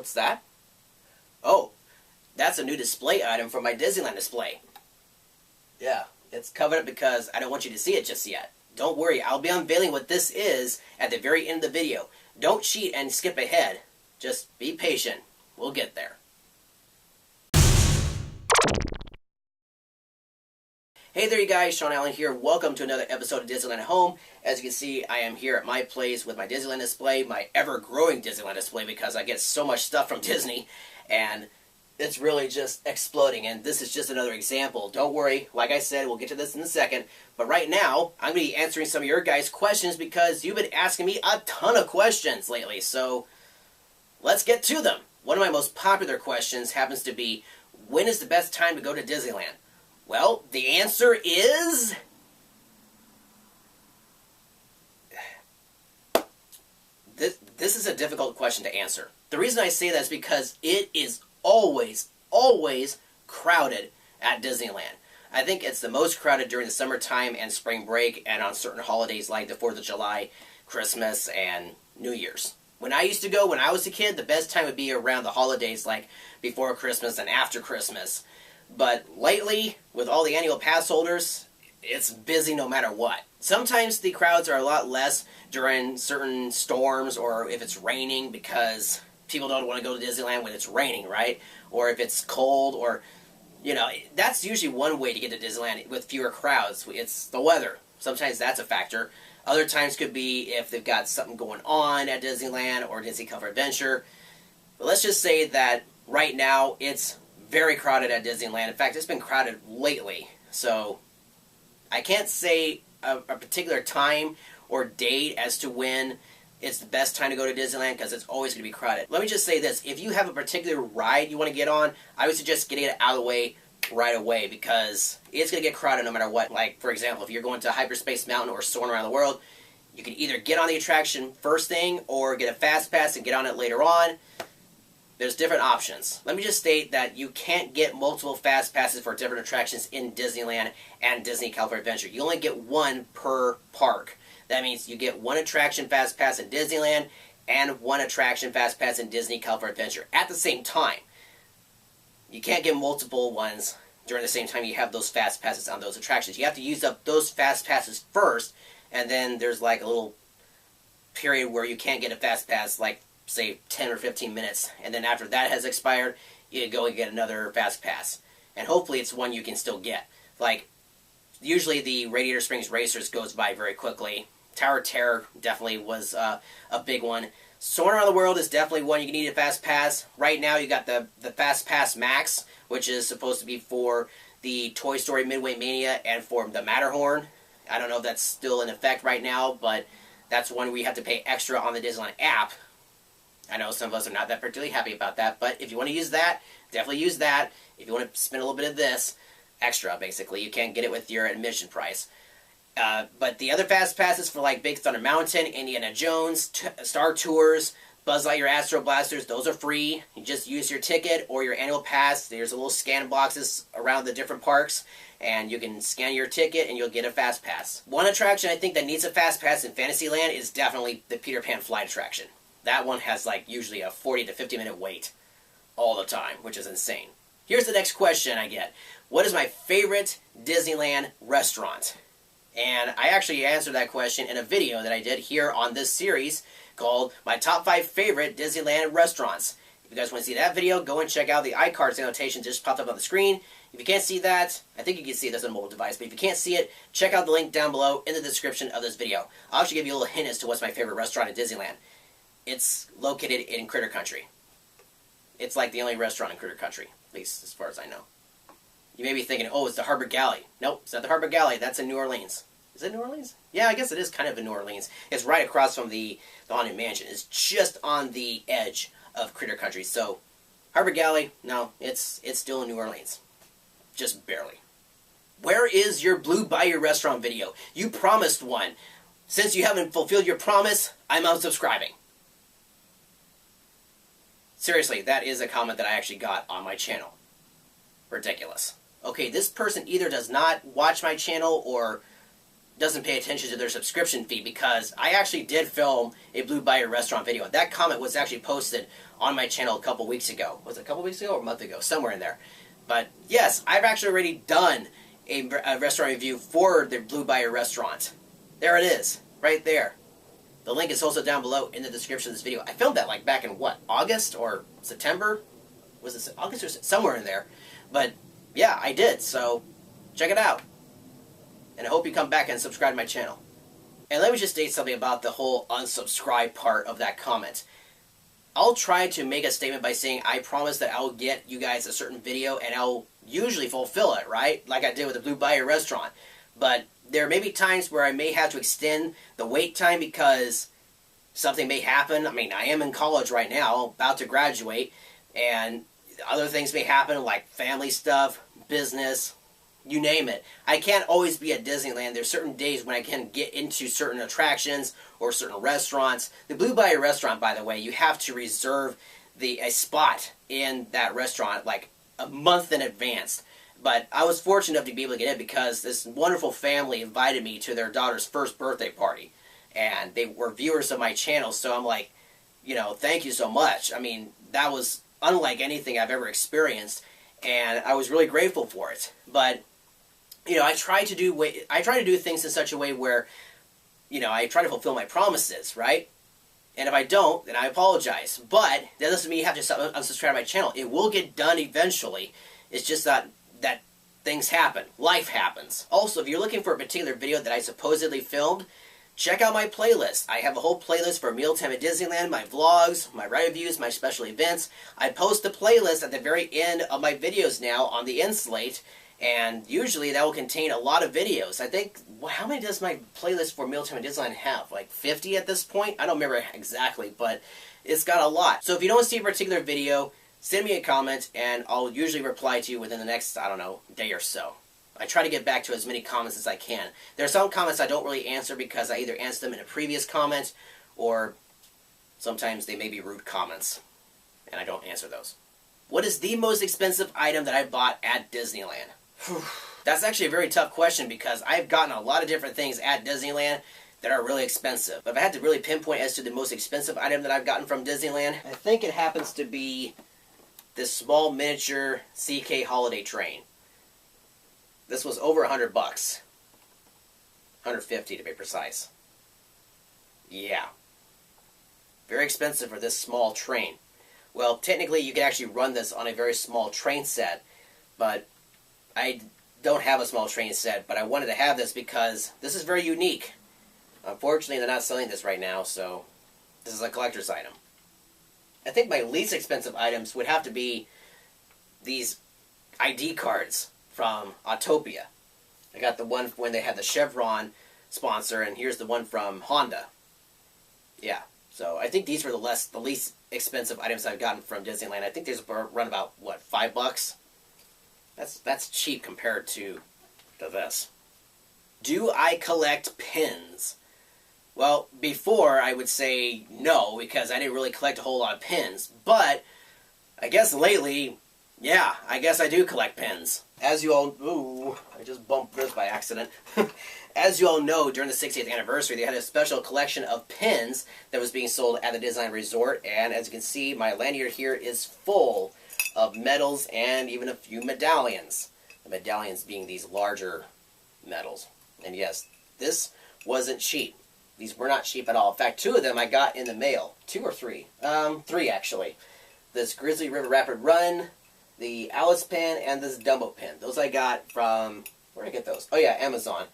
What's that? Oh, that's a new display item from my Disneyland display. Yeah, it's covered up because I don't want you to see it just yet. Don't worry, I'll be unveiling what this is at the very end of the video. Don't cheat and skip ahead. Just be patient. We'll get there. Hey there you guys, Shaun Allen here. Welcome to another episode of Disneyland at Home. As you can see, I am here at my place with my Disneyland display, my ever-growing Disneyland display because I get so much stuff from Disney, and it's really just exploding, and this is just another example. Don't worry, like I said, we'll get to this in a second, but right now, I'm going to be answering some of your guys' questions because you've been asking me a ton of questions lately, so let's get to them. One of my most popular questions happens to be, when is the best time to go to Disneyland? Well, the answer is... This is a difficult question to answer. The reason I say that is because it is always crowded at Disneyland. I think it's the most crowded during the summertime and spring break and on certain holidays like the 4th of July, Christmas, and New Year's. When I used to go, when I was a kid, the best time would be around the holidays like before Christmas and after Christmas. But lately, with all the annual pass holders, it's busy no matter what. Sometimes the crowds are a lot less during certain storms or if it's raining because people don't want to go to Disneyland when it's raining, right? Or if it's cold or, you know, that's usually one way to get to Disneyland with fewer crowds. It's the weather. Sometimes that's a factor. Other times could be if they've got something going on at Disneyland or Disney Comfort Adventure. But let's just say that right now it's very crowded at Disneyland. In fact, it's been crowded lately. So I can't say a particular time or date as to when it's the best time to go to Disneyland because it's always going to be crowded. Let me just say this. If you have a particular ride you want to get on, I would suggest getting it out of the way right away because it's going to get crowded no matter what. Like, for example, if you're going to Hyperspace Mountain or Soarin' Around the World, you can either get on the attraction first thing or get a fast pass and get on it later on. There's different options. Let me just state that you can't get multiple fast passes for different attractions in Disneyland and Disney California Adventure. You only get one per park. That means you get one attraction fast pass in Disneyland and one attraction fast pass in Disney California Adventure at the same time. You can't get multiple ones during the same time you have those fast passes on those attractions. You have to use up those fast passes first, and then there's like a little period where you can't get a fast pass, like say 10 or 15 minutes, and then after that has expired, you go and get another fast pass. And hopefully it's one you can still get. Like, usually the Radiator Springs Racers goes by very quickly. Tower of Terror definitely was a big one. Soarin' Around the World is definitely one you need a fast pass. Right now you got the Fast Pass Max, which is supposed to be for the Toy Story Midway Mania and for the Matterhorn. I don't know if that's still in effect right now, but that's one where you have to pay extra on the Disneyland app. I know some of us are not that particularly happy about that, but if you want to use that, definitely use that. If you want to spend a little bit of this, extra, basically. You can't get it with your admission price. But the other fast passes for like Big Thunder Mountain, Indiana Jones, Star Tours, Buzz Lightyear Astro Blasters, those are free. You just use your ticket or your annual pass. There's a little scan boxes around the different parks, and you can scan your ticket and you'll get a fast pass. One attraction I think that needs a fast pass in Fantasyland is definitely the Peter Pan flight attraction. That one has like usually a 40 to 50 minute wait all the time, which is insane. Here's the next question I get. What is my favorite Disneyland restaurant? And I actually answered that question in a video that I did here on this series called My Top 5 Favorite Disneyland Restaurants. If you guys want to see that video, go and check out the iCards annotation just popped up on the screen. If you can't see that, I think you can see this on a mobile device, but if you can't see it, check out the link down below in the description of this video. I'll actually give you a little hint as to what's my favorite restaurant at Disneyland. It's located in Critter Country. It's like the only restaurant in Critter Country, at least as far as I know. You may be thinking, oh, it's the Harbor Galley. Nope, it's not the Harbor Galley. That's in New Orleans. Is it New Orleans? Yeah, I guess it is kind of in New Orleans. It's right across from the Haunted Mansion. It's just on the edge of Critter Country. So, Harbor Galley, no, it's still in New Orleans. Just barely. Where is your Blue Bayou restaurant video? You promised one. Since you haven't fulfilled your promise, I'm unsubscribing. Seriously, that is a comment that I actually got on my channel. Ridiculous. Okay, this person either does not watch my channel or doesn't pay attention to their subscription fee, because I actually did film a Blue Bayou restaurant video. That comment was actually posted on my channel a couple weeks ago. Was it a couple weeks ago or a month ago? Somewhere in there. But yes, I've actually already done a restaurant review for the Blue Bayou restaurant. There it is, right there. The link is also down below in the description of this video. I filmed that like back in what, August or September? Was it August or somewhere in there? But yeah, I did, so check it out. And I hope you come back and subscribe to my channel. And let me just state something about the whole unsubscribe part of that comment. I'll try to make a statement by saying I promise that I'll get you guys a certain video, and I'll usually fulfill it, right? Like I did with the Blue Bayou restaurant. But there may be times where I may have to extend the wait time because something may happen. I mean, I am in college right now, about to graduate, and other things may happen like family stuff, business, you name it. I can't always be at Disneyland. There's certain days when I can get into certain attractions or certain restaurants. The Blue Bayou restaurant, by the way, you have to reserve a spot in that restaurant like a month in advance. But I was fortunate enough to be able to get in because this wonderful family invited me to their daughter's first birthday party. And they were viewers of my channel, so I'm like, you know, thank you so much. I mean, that was unlike anything I've ever experienced, and I was really grateful for it. But you know, I try to do things in such a way where, you know, I try to fulfill my promises, right? And if I don't, then I apologize. But that doesn't mean you have to unsubscribe to my channel. It will get done eventually. It's just that things happen. Life happens. Also, if you're looking for a particular video that I supposedly filmed, check out my playlist. I have a whole playlist for Mealtime at Disneyland, my vlogs, my ride reviews, my special events. I post the playlist at the very end of my videos now on the end slate. And usually that will contain a lot of videos. I think, how many does my playlist for Mealtime at Disneyland have? Like 50 at this point? I don't remember exactly, but it's got a lot. So if you don't see a particular video, send me a comment, and I'll usually reply to you within the next, I don't know, day or so. I try to get back to as many comments as I can. There are some comments I don't really answer because I either answer them in a previous comment, or sometimes they may be rude comments, and I don't answer those. What is the most expensive item that I bought at Disneyland? That's actually a very tough question because I've gotten a lot of different things at Disneyland that are really expensive. But if I had to really pinpoint as to the most expensive item that I've gotten from Disneyland, I think it happens to be this small miniature CK holiday train. This was over $100 bucks. 150 to be precise. Yeah. Very expensive for this small train. Well, technically you could actually run this on a very small train set, but I don't have a small train set, but I wanted to have this because this is very unique. Unfortunately, they're not selling this right now, so this is a collector's item. I think my least expensive items would have to be these ID cards from Autopia. I got the one when they had the Chevron sponsor, and here's the one from Honda. Yeah, so I think these were the least expensive items I've gotten from Disneyland. I think these run about, what, $5 bucks? That's cheap compared to this. Do I collect pins? Well, before I would say no, because I didn't really collect a whole lot of pins. But I guess lately, yeah, I guess I do collect pins. As you all, ooh, I just bumped this by accident. As you all know, during the 60th anniversary, they had a special collection of pins that was being sold at the Disneyland Resort. And as you can see, my lanyard here is full of medals and even a few medallions. The medallions being these larger medals. And yes, this wasn't cheap. These were not cheap at all. In fact, 2 of them I got in the mail. 2 or 3? 3 actually. This Grizzly River Rapid Run, the Alice pin, and this Dumbo pin. Those I got from, where did I get those? Oh yeah, Amazon.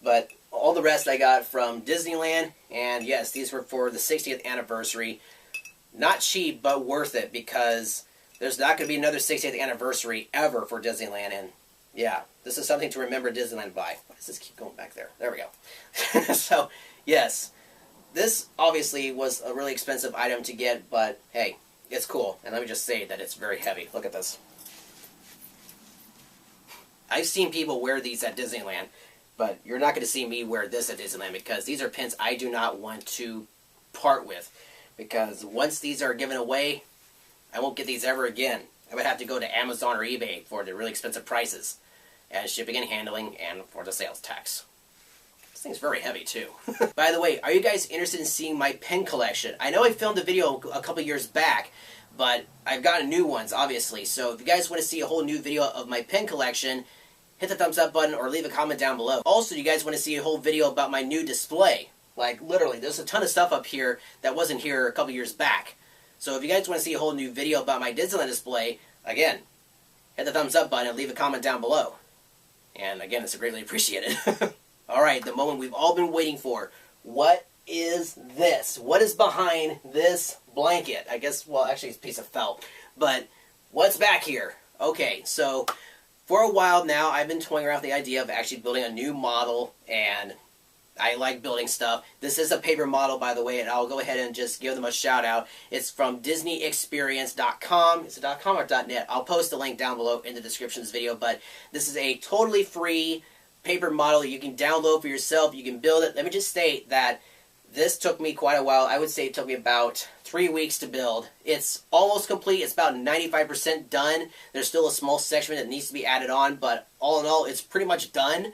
But all the rest I got from Disneyland, and yes, these were for the 60th anniversary. Not cheap, but worth it, because there's not going to be another 60th anniversary ever for Disneyland, and yeah, this is something to remember Disneyland by. Why does this keep going back there? There we go. So, yes, this obviously was a really expensive item to get, but hey, it's cool. And let me just say that it's very heavy. Look at this. I've seen people wear these at Disneyland, but you're not going to see me wear this at Disneyland because these are pins I do not want to part with. Because once these are given away, I won't get these ever again. I would have to go to Amazon or eBay for the really expensive prices, and shipping and handling, and for the sales tax. This thing's very heavy too. By the way, are you guys interested in seeing my pen collection? I know I filmed a video a couple years back, but I've gotten new ones, obviously. So if you guys want to see a whole new video of my pen collection, hit the thumbs up button or leave a comment down below. Also, you guys want to see a whole video about my new display. Like, literally, there's a ton of stuff up here that wasn't here a couple years back. So if you guys want to see a whole new video about my Disneyland display, again, hit the thumbs up button and leave a comment down below. And again, it's greatly appreciated. Alright, the moment we've all been waiting for. What is this? What is behind this blanket? I guess, well, actually it's a piece of felt. But what's back here? Okay, so for a while now, I've been toying around with the idea of actually building a new model, and I like building stuff. This is a paper model, by the way, and I'll go ahead and just give them a shout out. It's from DisneyExperience.com. Is it .com or .net? I'll post the link down below in the description of this video, but this is a totally free paper model that you can download for yourself. You can build it. Let me just state that this took me quite a while. I would say it took me about 3 weeks to build. It's almost complete. It's about 95% done. There's still a small section that needs to be added on, but all in all, it's pretty much done.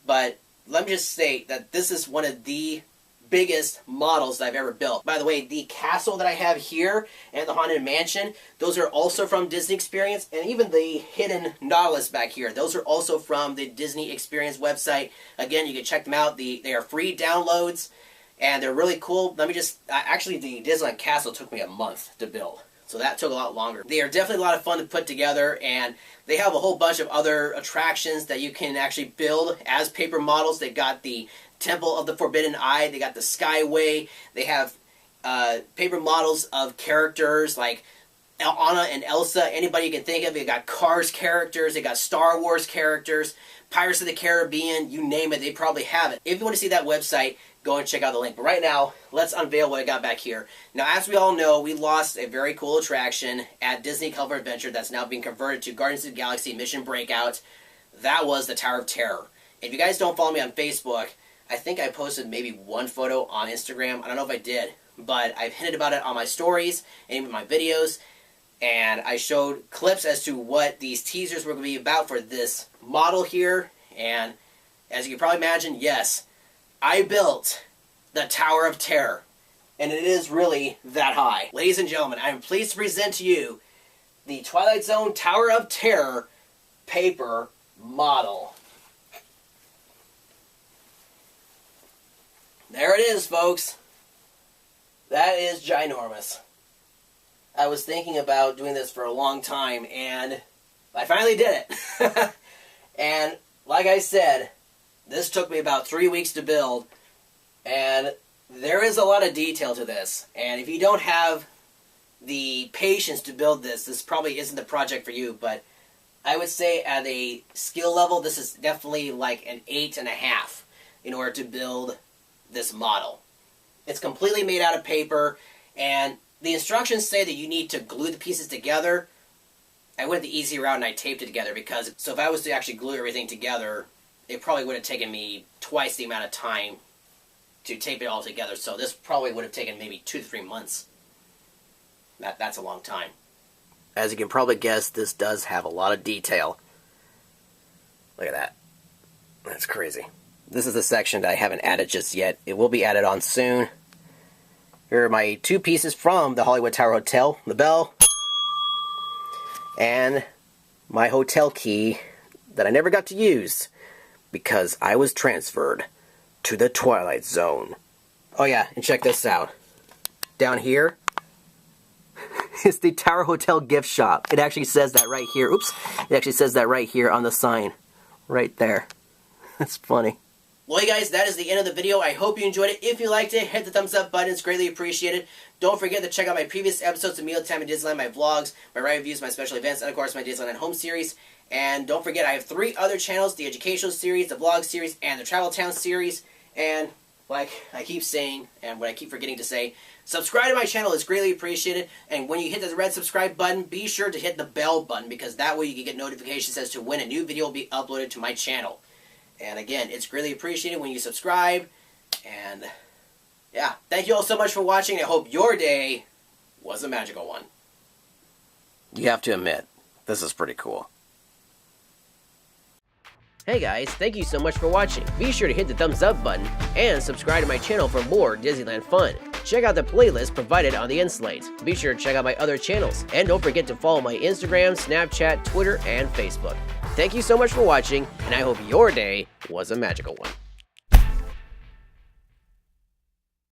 But let me just state that this is one of the biggest models that I've ever built. By the way, the castle that I have here and the Haunted Mansion, those are also from Disney Experience, and even the hidden Nautilus back here, those are also from the Disney Experience website. Again, you can check them out. They are free downloads, and they're really cool. Let me just, actually the Disneyland Castle took me a month to build, so that took a lot longer. They are definitely a lot of fun to put together, and they have a whole bunch of other attractions that you can actually build as paper models. They've got the Temple of the Forbidden Eye, they got the Skyway, they have paper models of characters like Anna and Elsa, anybody you can think of. They got Cars characters, they got Star Wars characters, Pirates of the Caribbean, you name it, they probably have it. If you want to see that website, go and check out the link. But right now, let's unveil what I got back here. Now, as we all know, we lost a very cool attraction at Disney California Adventure that's now being converted to Guardians of the Galaxy Mission Breakout. That was the Tower of Terror. If you guys don't follow me on Facebook, I think I posted maybe one photo on Instagram. I don't know if I did, but I've hinted about it on my stories and in my videos, and I showed clips as to what these teasers were going to be about for this model here. And as you can probably imagine, yes, I built the Tower of Terror, and it is really that high. Ladies and gentlemen, I am pleased to present to you the Twilight Zone Tower of Terror paper model. There it is, folks. That is ginormous. I was thinking about doing this for a long time, and I finally did it. And like I said, this took me about 3 weeks to build, and there is a lot of detail to this. And if you don't have the patience to build this, this probably isn't the project for you, but I would say at a skill level, this is definitely like an 8.5 in order to build this model. It's completely made out of paper, and the instructions say that you need to glue the pieces together. I went the easy route and I taped it together, because so if I was to actually glue everything together, it probably would have taken me twice the amount of time to tape it all together. So this probably would have taken maybe 2 to 3 months. That's a long time. As you can probably guess, this does have a lot of detail. Look at that. That's crazy. This is the section that I haven't added just yet. It will be added on soon. Here are my 2 pieces from the Hollywood Tower Hotel. The bell. And my hotel key that I never got to use because I was transferred to the Twilight Zone. Oh yeah, and check this out. Down here is the Tower Hotel gift shop. It actually says that right here. Oops. It actually says that right here on the sign. Right there. That's funny. Well, you guys, that is the end of the video. I hope you enjoyed it. If you liked it, hit the thumbs up button. It's greatly appreciated. Don't forget to check out my previous episodes of Mealtime in Disneyland, my vlogs, my ride reviews, my special events, and of course my Disneyland at Home series. And don't forget, I have 3 other channels, the educational series, the vlog series, and the Travel Town series. And like I keep saying, and what I keep forgetting to say, subscribe to my channel. It's greatly appreciated. And when you hit the red subscribe button, be sure to hit the bell button, because that way you can get notifications as to when a new video will be uploaded to my channel. And again, it's greatly appreciated when you subscribe. And yeah, thank you all so much for watching. I hope your day was a magical one. You have to admit, this is pretty cool. Hey guys, thank you so much for watching. Be sure to hit the thumbs up button and subscribe to my channel for more Disneyland fun. Check out the playlist provided on the end slate. Be sure to check out my other channels. And don't forget to follow my Instagram, Snapchat, Twitter, and Facebook. Thank you so much for watching, and I hope your day was a magical one.